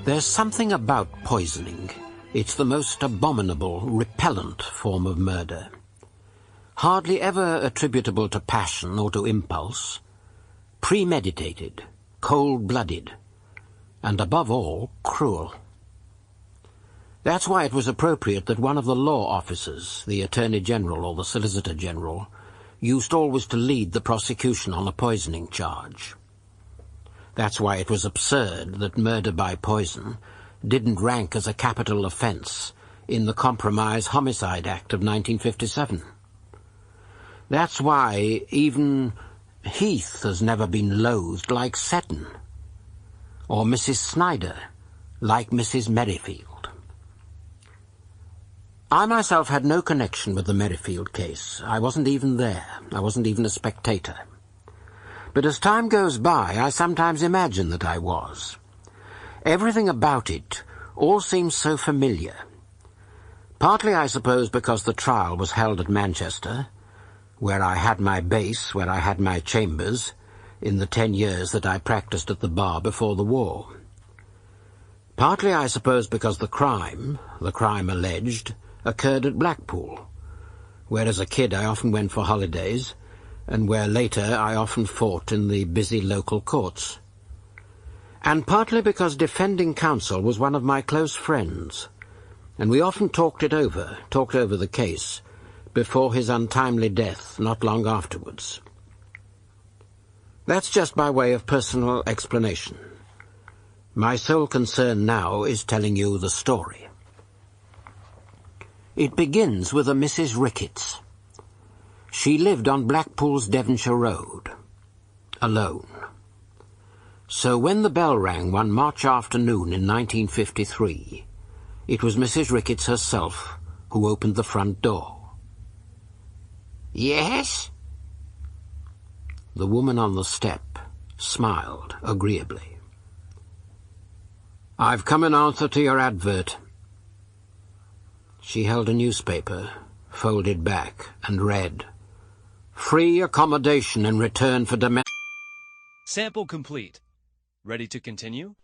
There's something about poisoning. It's the most abominable, repellent form of murder. Hardly ever attributable to passion or to impulse. Premeditated, cold-blooded, and above all, cruel. That's why it was appropriate that one of the law officers, the Attorney General or the Solicitor General, used always to lead the prosecution on a poisoning charge. That's why it was absurd that murder by poison didn't rank as a capital offence in the Compromise Homicide Act of 1957. That's why even Heath has never been loathed like Seton, or Mrs. Snyder like Mrs. Merryfield. I myself had no connection with the Merryfield case. I wasn't even there. I wasn't even a spectator. But as time goes by, I sometimes imagine that I was. Everything about it all seems so familiar. Partly, I suppose, because the trial was held at Manchester, where I had my base, where I had my chambers, in the 10 years that I practiced at the bar before the war. Partly, I suppose, because the crime alleged, occurred at Blackpool, where as a kid I often went for holidays, and where later I often fought in the busy local courts. And partly because defending counsel was one of my close friends, and we often talked over the case, before his untimely death not long afterwards. That's just by way of personal explanation. My sole concern now is telling you the story. It begins with a Mrs. Ricketts. She lived on Blackpool's Devonshire Road, alone. So when the bell rang one March afternoon in 1953, it was Mrs. Ricketts herself who opened the front door. "Yes?" The woman on the step smiled agreeably. "I've come in answer to your advert." She held a newspaper, folded back, and read, "Free accommodation in return for domestic..." Sample complete. Ready to continue?